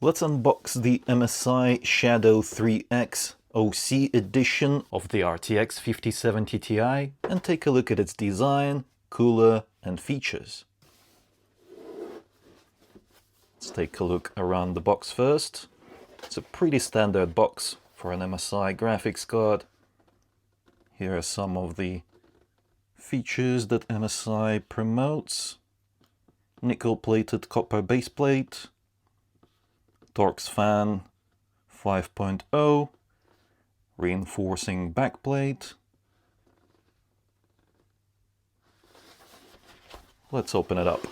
Let's unbox the MSI Shadow 3X OC edition of the RTX 5070 Ti and take a look at its design, cooler and features. Let's take a look around the box first. It's a pretty standard box for an MSI graphics card. Here are some of the features that MSI promotes. Nickel-plated copper baseplate, Torx fan 5.0, reinforcing backplate. Let's open it up.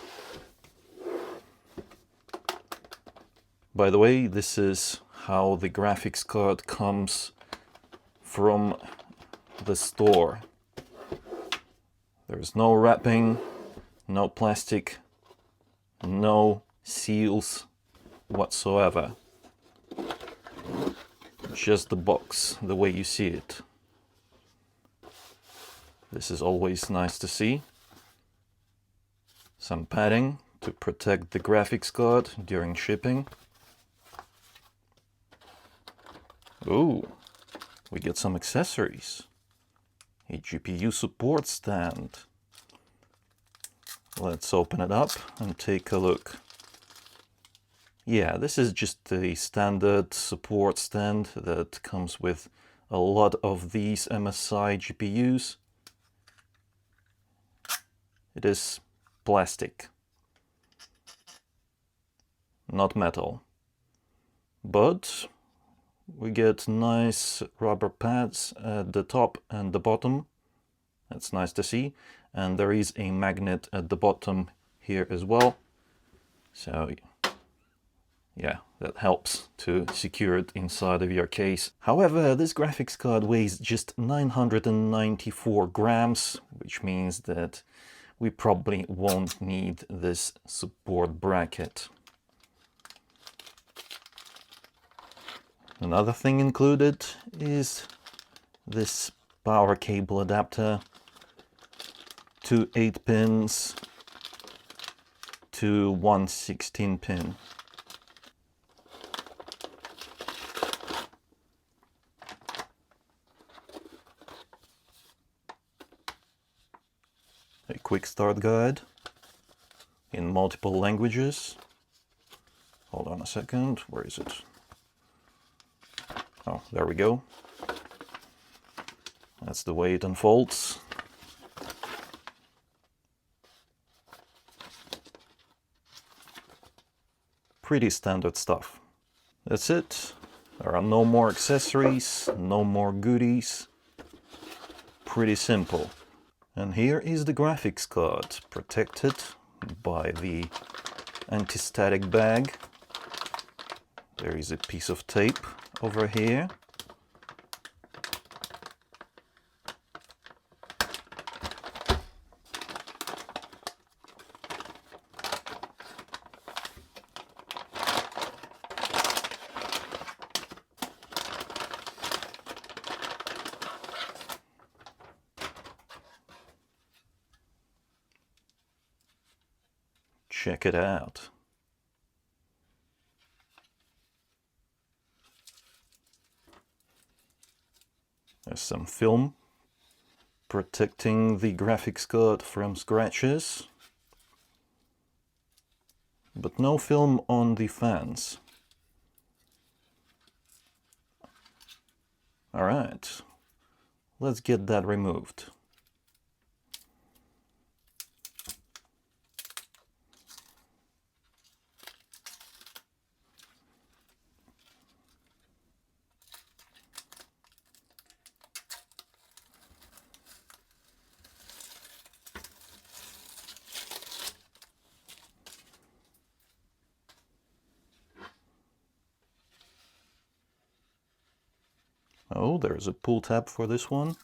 By the way, this is how the graphics card comes from the store. There's no wrapping, no plastic, no seals whatsoever. Just the box, the way you see it. This is always nice to see. Some padding to protect the graphics card during shipping. Ooh, we get some accessories. A GPU support stand. Let's open it up and take a look. Yeah, this is just a standard support stand that comes with a lot of these MSI GPUs. It is plastic, not metal. But we get nice rubber pads at the top and the bottom. That's nice to see. And there is a magnet at the bottom here as well. So yeah, that helps to secure it inside of your case. However, this graphics card weighs just 994 grams, which means that we probably won't need this support bracket. Another thing included is this power cable adapter, 2 8 pins to 1 16 pin. A quick start guide in multiple languages. Hold on a second, where is it? Oh, there we go. That's the way it unfolds. Pretty standard stuff. That's it. There are no more accessories, no more goodies. Pretty simple. And here is the graphics card, protected by the anti-static bag. There is a piece of tape over here. Check it out. There's some film protecting the graphics card from scratches, but no film on the fans. Alright, let's get that removed. Oh, there's a pull tab for this one.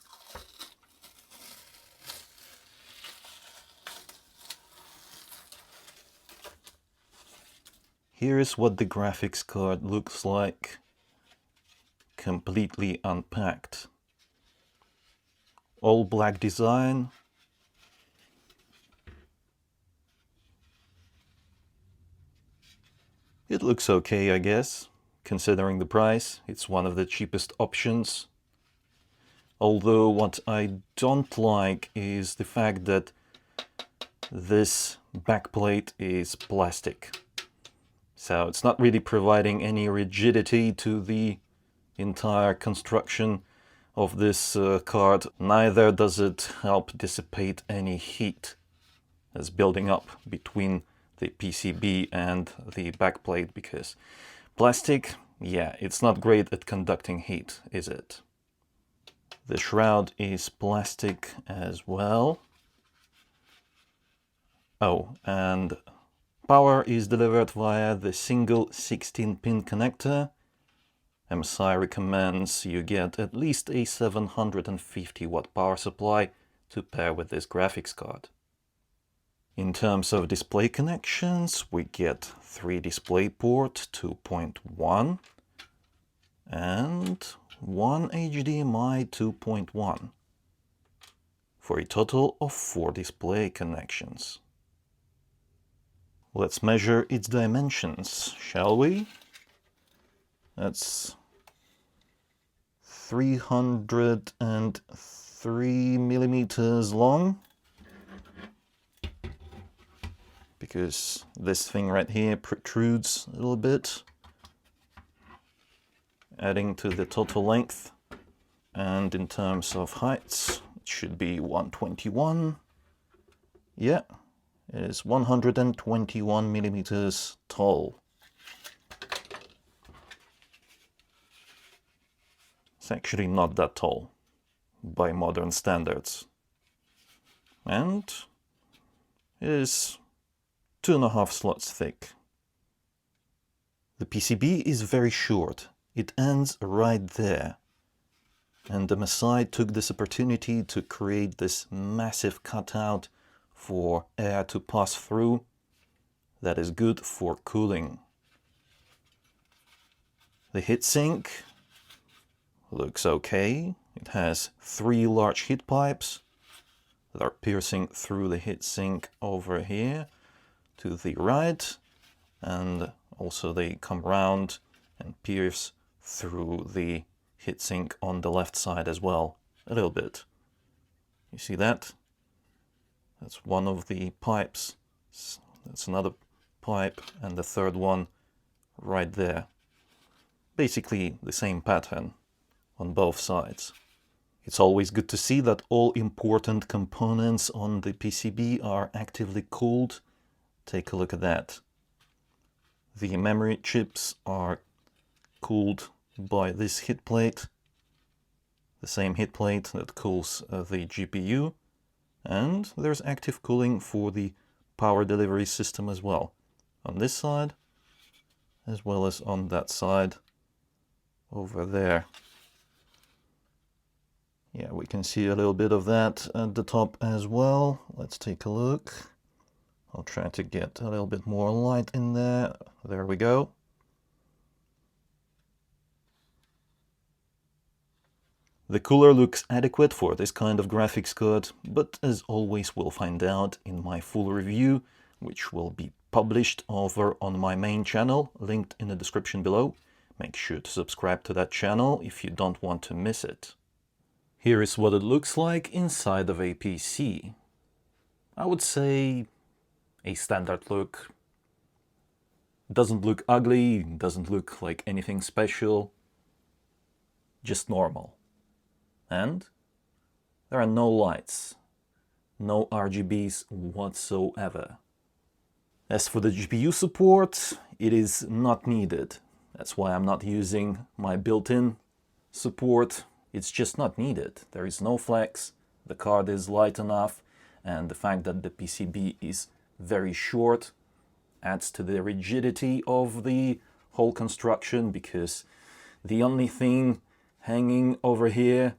Here is what the graphics card looks like, completely unpacked. All black design. It looks okay, I guess. Considering the price, it's one of the cheapest options. Although what I don't like is the fact that this backplate is plastic. So it's not really providing any rigidity to the entire construction of this card. Neither does it help dissipate any heat that's building up between the PCB and the backplate, because plastic, yeah, it's not great at conducting heat, is it? The shroud is plastic as well. Oh, and power is delivered via the single 16-pin connector. MSI recommends you get at least a 750 watt power supply to pair with this graphics card. In terms of display connections, we get 3 DisplayPort 2.1 and 1 HDMI 2.1 for a total of 4 display connections. Let's measure its dimensions, shall we? That's 303 millimeters long, because this thing right here protrudes a little bit, adding to the total length. And in terms of heights, it should be 121. Yeah, it is 121 millimeters tall. It's actually not that tall by modern standards. And it is 2.5 slots thick. The PCB is very short. It ends right there. And MSI took this opportunity to create this massive cutout for air to pass through that is good for cooling. The heatsink looks okay. It has 3 large heat pipes that are piercing through the heatsink over here to the right, and also they come round and pierce through the heatsink on the left side as well, a little bit. You see that? That's one of the pipes. That's another pipe, and the third one right there. Basically the same pattern on both sides. It's always good to see that all important components on the PCB are actively cooled. Take a look at that. The memory chips are cooled by this heat plate, the same heat plate that cools the GPU, and there's active cooling for the power delivery system as well, on this side as well as on that side over there. Yeah, we can see a little bit of that at the top as well. Let's take a look. I'll try to get a little bit more light in there. There we go. The cooler looks adequate for this kind of graphics card, but as always we'll find out in my full review, which will be published over on my main channel, linked in the description below. Make sure to subscribe to that channel if you don't want to miss it. Here is what it looks like inside of a PC. I would say a standard look. Doesn't look ugly, doesn't look like anything special, just normal. And there are no lights, no RGBs whatsoever. As for the GPU support, it is not needed. That's why I'm not using my built-in support. It's just not needed. There is no flex, the card is light enough, and the fact that the PCB is very short adds to the rigidity of the whole construction, because the only thing hanging over here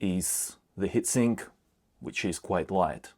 is the heatsink, which is quite light.